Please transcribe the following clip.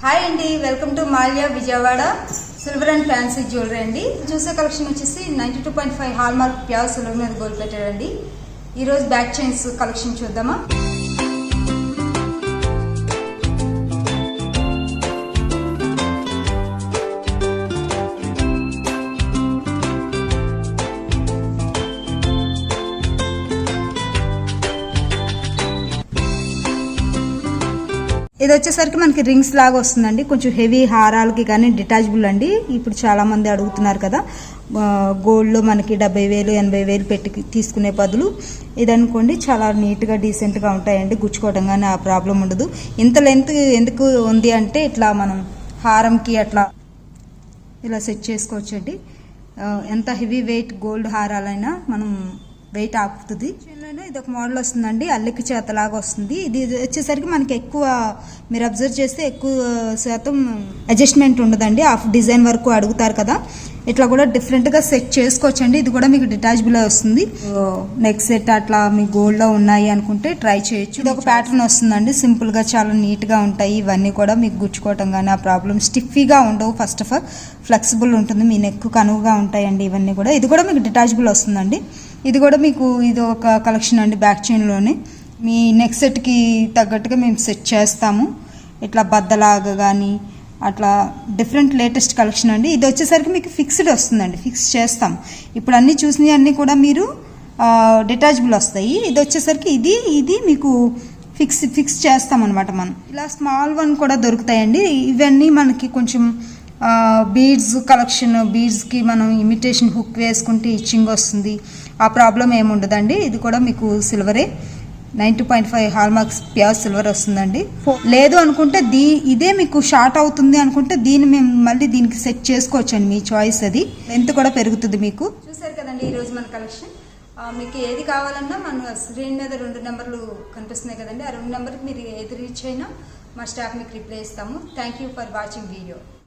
Hi అండి, welcome to Mallya Vijayawada silver and fancy jewellery అండి. చూసే కలెక్షన్ వచ్చేసి 92.5 హాల్ మార్క్ ప్యూర్ సిల్వర్ మీద గోల్డ్ పెట్టారండి. ఈరోజు బ్యాక్ చైన్స్ కలెక్షన్ చూద్దామా. ఇది వచ్చేసరికి మనకి రింగ్స్ లాగా వస్తుందండి. కొంచెం హెవీ హారాలకి కానీ డిటాచబుల్ అండి. ఇప్పుడు చాలా మంది అడుగుతున్నారు కదా, గోల్డ్లో మనకి 70,000 80,000 పెట్టి తీసుకునే బదులు ఇది అనుకోండి, చాలా నీట్గా డీసెంట్గా ఉంటాయండి. గుచ్చుకోవడం కానీ ఆ ప్రాబ్లం ఉండదు. ఇంత లెంత్ ఎందుకు ఉంది అంటే ఇట్లా మనం హారంకి అట్లా ఇలా సెట్ చేసుకోవచ్చండి. ఎంత హెవీ వెయిట్ గోల్డ్ హారాలైనా మనం వెయిట్ ఆపుతుంది. ఇది ఒక మోడల్ వస్తుందండి, అల్లికి చేతలాగా వస్తుంది. ఇది వచ్చేసరికి మనకి ఎక్కువ మీరు అబ్జర్వ్ చేస్తే ఎక్కువ శాతం అడ్జస్ట్మెంట్ ఉండదండి. హాఫ్ డిజైన్ వరకు అడుగుతారు కదా, ఇట్లా కూడా డిఫరెంట్గా సెట్ చేసుకోవచ్చండి. ఇది కూడా మీకు డిటాచబుల్ వస్తుంది. నెక్ సెట్ అట్లా మీ గోల్డ్లో ఉన్నాయి అనుకుంటే ట్రై చేయొచ్చు. ఇది ఒక ప్యాటర్న్ వస్తుందండి, సింపుల్గా చాలా నీట్గా ఉంటాయి. ఇవన్నీ కూడా మీకు గుచ్చుకోవటం కానీ ఆ ప్రాబ్లమ్ స్టిఫీగా ఉండవు. ఫస్ట్ ఆఫ్ ఆల్ ఫ్లెక్సిబుల్ ఉంటుంది, మీ నెక్ కనువుగా ఉంటాయండి ఇవన్నీ కూడా. ఇది కూడా మీకు డిటాచబుల్ వస్తుందండి. ఇది కూడా మీకు ఇది ఒక కలెక్షన్ అండి. బ్యాక్ చైన్లోనే మీ నెక్ సెట్కి తగ్గట్టుగా మేము సెట్ చేస్తాము. ఇట్లా బద్దలాగా కానీ అట్లా డిఫరెంట్ లేటెస్ట్ కలెక్షన్ అండి. ఇది వచ్చేసరికి మీకు ఫిక్స్డ్ వస్తుందండి, ఫిక్స్ చేస్తాం. ఇప్పుడు అన్నీ చూసినవి అన్నీ కూడా మీరు డిటాచబుల్ వస్తాయి. ఇది వచ్చేసరికి ఇది మీకు ఫిక్స్ చేస్తాం అనమాట. మనం ఇలా స్మాల్ వన్ కూడా దొరుకుతాయండి. ఇవన్నీ మనకి కొంచెం బీడ్స్ కలెక్షన్, బీడ్స్కి మనం ఇమిటేషన్ హుక్ వేసుకుంటే ఇచ్చింగ్ వస్తుంది, ఆ ప్రాబ్లం ఏముండదండి. ఇది కూడా మీకు సిల్వరే, 92.5 హాల్ మార్క్స్ ప్యూర్ సిల్వర్ వస్తుందండి. లేదు అనుకుంటే ఇదే మీకు షార్ట్ అవుతుంది అనుకుంటే దీన్ని మేము మళ్ళీ దీనికి సెట్ చేసుకోవచ్చండి, మీ చాయిస్. అది లెంత్ కూడా పెరుగుతుంది మీకు. చూసారు కదండి ఈరోజు మన కలెక్షన్. మీకు ఏది కావాలన్నా మన స్క్రీన్ మీద 2 నెంబర్లు కనిపిస్తున్నాయి కదండి, ఆ 2 నెంబర్కి మీరు ఏది రీచ్ అయినా మా స్టాఫ్ మీకు రిప్లై ఇస్తాము. Thank you for watching video.